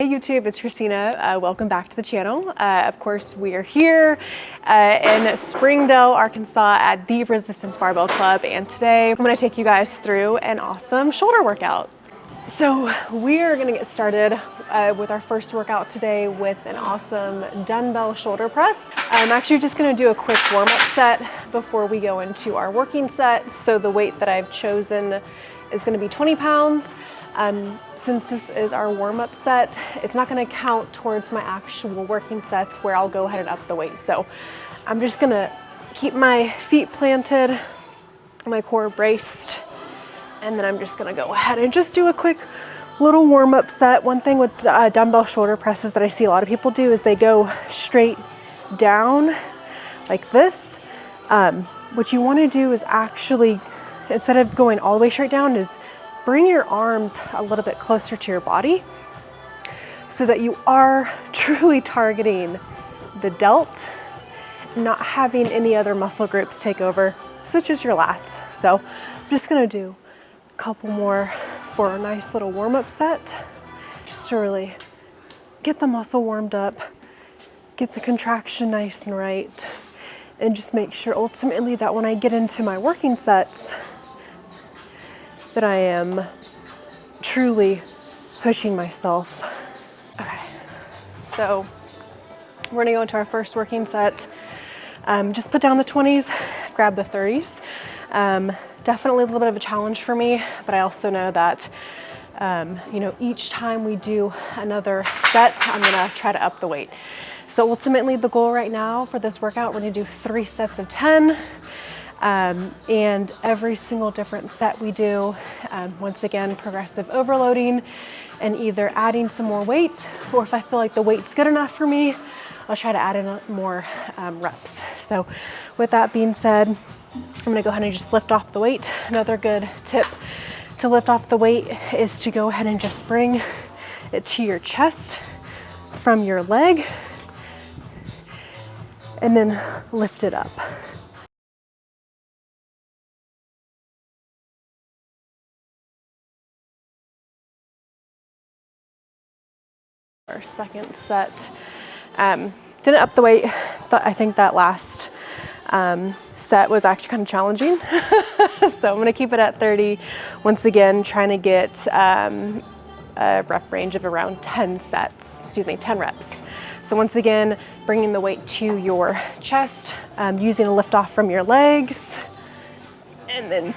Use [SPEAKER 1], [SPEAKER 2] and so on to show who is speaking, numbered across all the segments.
[SPEAKER 1] Hey YouTube, it's Christina. Welcome back to the channel. Of course, we are here in Springdale, Arkansas at the Resistance Barbell Club, and today I'm going to take you guys through an awesome shoulder workout. So we are going to get started with our first workout today with an awesome dumbbell shoulder press. I'm actually just going to do a quick warm-up set before we go into our working set. So the weight that I've chosen is going to be 20 pounds. Since this is our warm-up set, it's not going to count towards my actual working sets where I'll go ahead and up the weight. So I'm just going to keep my feet planted, my core braced, and then I'm just going to go ahead and just do a quick little warm-up set. One thing with dumbbell shoulder presses that I see a lot of people do is they go straight down like this. What you want to do is actually, instead of going all the way straight down, is bring your arms a little bit closer to your body so that you are truly targeting the delt, not having any other muscle groups take over, such as your lats. So I'm just gonna do a couple more for a nice little warm-up set, just to really get the muscle warmed up, get the contraction nice and right, and just make sure ultimately that when I get into my working sets, that I am truly pushing myself. Okay, so we're gonna go into our first working set. Just put down the 20s, grab the 30s. Definitely a little bit of a challenge for me, but I also know that each time we do another set, I'm gonna try to up the weight. So ultimately the goal right now for this workout, we're gonna do 3 sets of 10. And every single different set we do, once again, progressive overloading and either adding some more weight, or if I feel like the weight's good enough for me, I'll try to add in more reps. So with that being said, I'm gonna go ahead and just lift off the weight. Another good tip to lift off the weight is to go ahead and just bring it to your chest from your leg and then lift it up. Our second set, didn't up the weight, but I think that last set was actually kind of challenging. So I'm gonna keep it at 30. Once again, trying to get a rep range of around 10 reps. So once again, bringing the weight to your chest, using a lift off from your legs, and then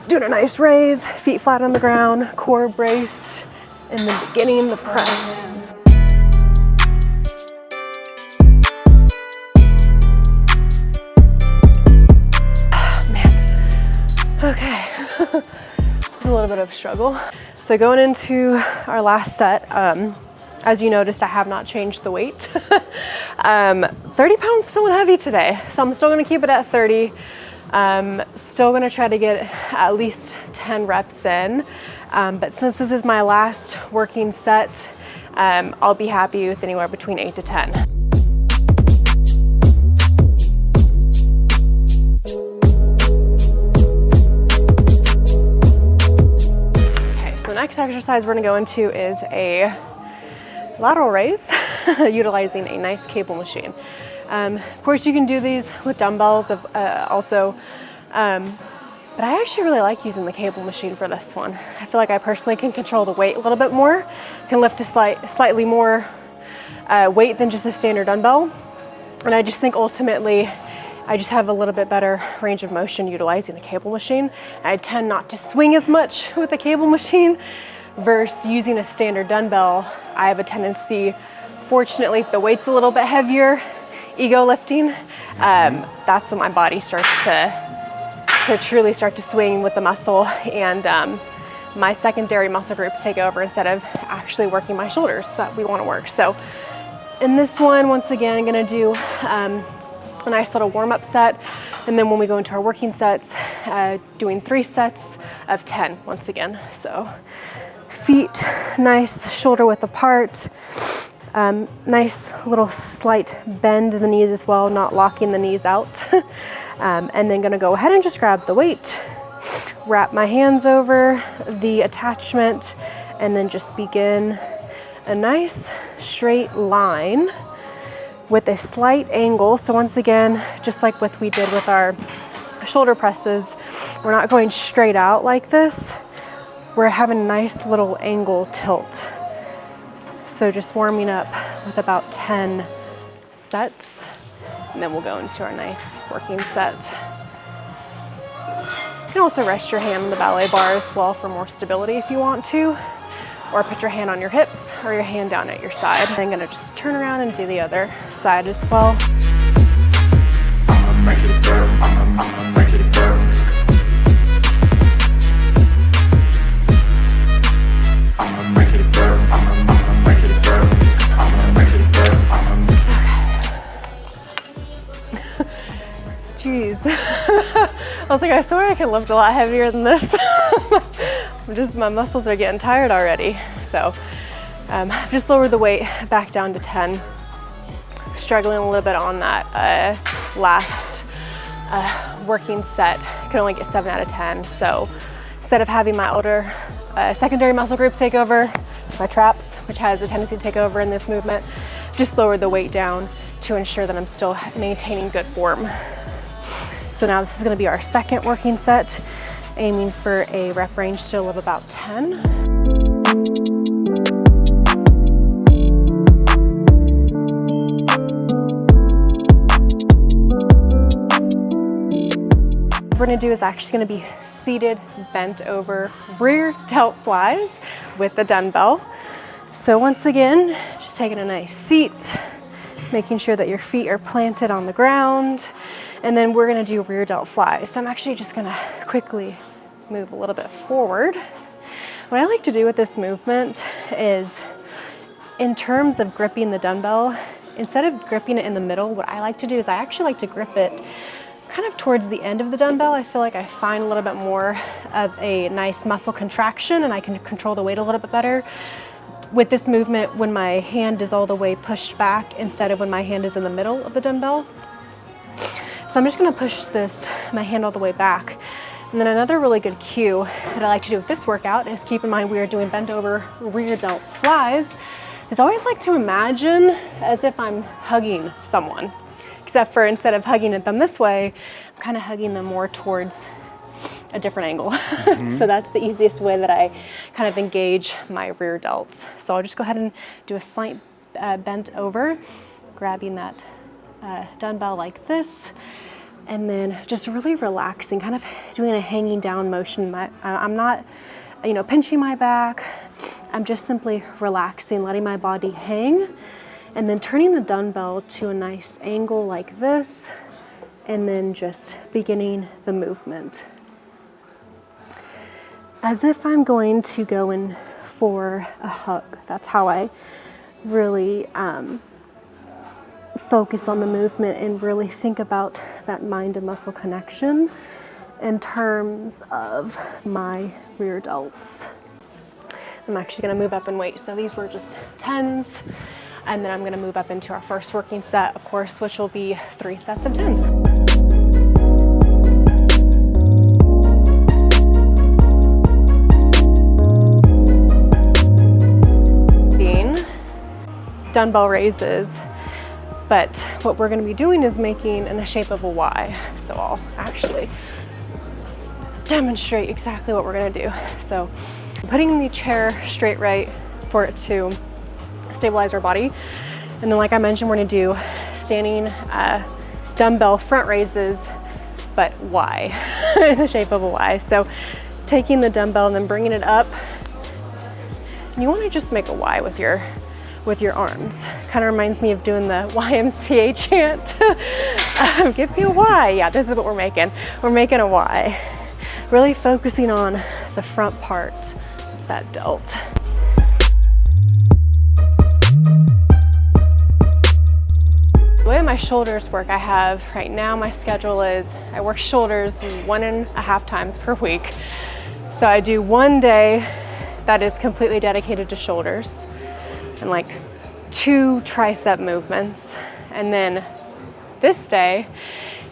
[SPEAKER 1] doing a nice raise, feet flat on the ground, core braced, and then beginning the press. Okay, it's a little bit of a struggle. So going into our last set, as you noticed, I have not changed the weight. 30 pounds feeling heavy today, so I'm still gonna keep it at 30. Still gonna try to get at least 10 reps in. But since this is my last working set, I'll be happy with anywhere between 8 to 10. Okay, so the next exercise we're gonna go into is a lateral raise, utilizing a nice cable machine. Of course, you can do these with dumbbells also. But I actually really like using the cable machine for this one. I feel like I personally can control the weight a little bit more, can lift a slightly more weight than just a standard dumbbell. And I just think ultimately, I just have a little bit better range of motion utilizing the cable machine. I tend not to swing as much with the cable machine versus using a standard dumbbell. I have a tendency, fortunately, if the weight's a little bit heavier, ego lifting, that's when my body starts to truly start to swing with the muscle, and my secondary muscle groups take over instead of actually working my shoulders that we want to work. So in this one, once again, I'm going to do a nice little warm-up set, and then when we go into our working sets, doing 3 sets of 10 once again. So feet nice shoulder width apart, nice little slight bend in the knees as well, not locking the knees out. And then gonna go ahead and just grab the weight, wrap my hands over the attachment, and then just begin a nice straight line with a slight angle. So once again, just like what we did with our shoulder presses, we're not going straight out like this. We're having a nice little angle tilt. So just warming up with about 10 sets, and then we'll go into our nice working set. You can also rest your hand on the ballet bar as well for more stability if you want to, or put your hand on your hips or your hand down at your side. I'm gonna just turn around and do the other side as well.
[SPEAKER 2] I'ma make it burn, I'ma make it burn. I'ma make it burn, I'ma make it burn. I'ma make it burn,
[SPEAKER 1] Jeez. I was like, I swear I can lift a lot heavier than this. My muscles are getting tired already. So I've just lowered the weight back down to 10. Struggling a little bit on that last working set. I could only get 7 out of 10. So instead of having my older secondary muscle groups take over, my traps, which has a tendency to take over in this movement, just lowered the weight down to ensure that I'm still maintaining good form. So now this is going to be our second working set, aiming for a rep range still of about 10. What we're going to do is actually going to be seated, bent over rear delt flies with the dumbbell. So once again, just taking a nice seat, making sure that your feet are planted on the ground, and then we're gonna do rear delt flies. So I'm actually just gonna quickly move a little bit forward. What I like to do with this movement is, in terms of gripping the dumbbell, instead of gripping it in the middle, what I like to do is I actually like to grip it kind of towards the end of the dumbbell. I feel like I find a little bit more of a nice muscle contraction, and I can control the weight a little bit better with this movement when my hand is all the way pushed back instead of when my hand is in the middle of the dumbbell. So I'm just gonna push my hand all the way back. And then another really good cue that I like to do with this workout is, keep in mind we are doing bent over rear delt flies, is I always like to imagine as if I'm hugging someone. Except for instead of hugging them this way, I'm kind of hugging them more towards a different angle. So that's the easiest way that I kind of engage my rear delts. So I'll just go ahead and do a slight bent over, grabbing that dumbbell like this, and then just really relaxing, kind of doing a hanging down motion. I'm not, pinching my back. I'm just simply relaxing, letting my body hang, and then turning the dumbbell to a nice angle like this, and then just beginning the movement. As if I'm going to go in for a hug. That's how I really focus on the movement and really think about that mind and muscle connection in terms of my rear delts. I'm actually gonna move up in weight. So these were just 10s, and then I'm gonna move up into our first working set, of course, which will be 3 sets of 10. Dumbbell raises, but what we're going to be doing is making in the shape of a Y. So I'll actually demonstrate exactly what we're going to do. So putting the chair straight right for it to stabilize our body, and then like I mentioned, we're going to do standing dumbbell front raises, but Y, in the shape of a Y. So taking the dumbbell and then bringing it up, and you want to just make a Y with your arms. Kind of reminds me of doing the YMCA chant. Give me a Y. Yeah, this is what we're making. We're making a Y. Really focusing on the front part of that delt. The way my shoulders work, I have right now, my schedule is I work shoulders 1.5 times per week. So I do one day that is completely dedicated to shoulders, and like 2 tricep movements. And then this day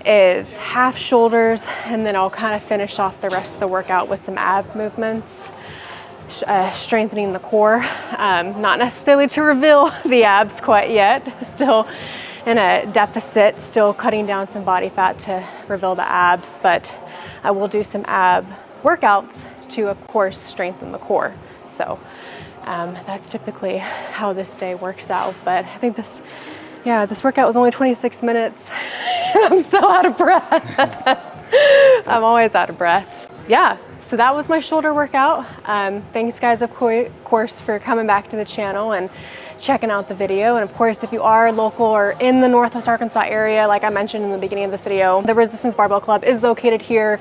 [SPEAKER 1] is half shoulders, and then I'll kind of finish off the rest of the workout with some ab movements. strengthening the core. Not necessarily to reveal the abs quite yet, still in a deficit, still cutting down some body fat to reveal the abs, but I will do some ab workouts to, of course, strengthen the core. So that's typically how this day works out. But I think this workout was only 26 minutes. I'm still out of breath. I'm always out of breath. Yeah, so that was my shoulder workout. Thanks guys, of course, for coming back to the channel and checking out the video. And of course, if you are local or in the Northwest Arkansas area, like I mentioned in the beginning of this video, the Resistance Barbell Club is located here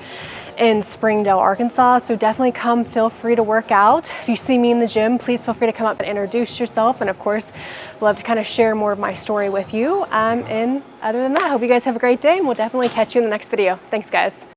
[SPEAKER 1] in Springdale, Arkansas. So definitely come, feel free to work out. If you see me in the gym, please feel free to come up and introduce yourself. And of course, love to kind of share more of my story with you. And other than that, I hope you guys have a great day, and we'll definitely catch you in the next video. Thanks guys.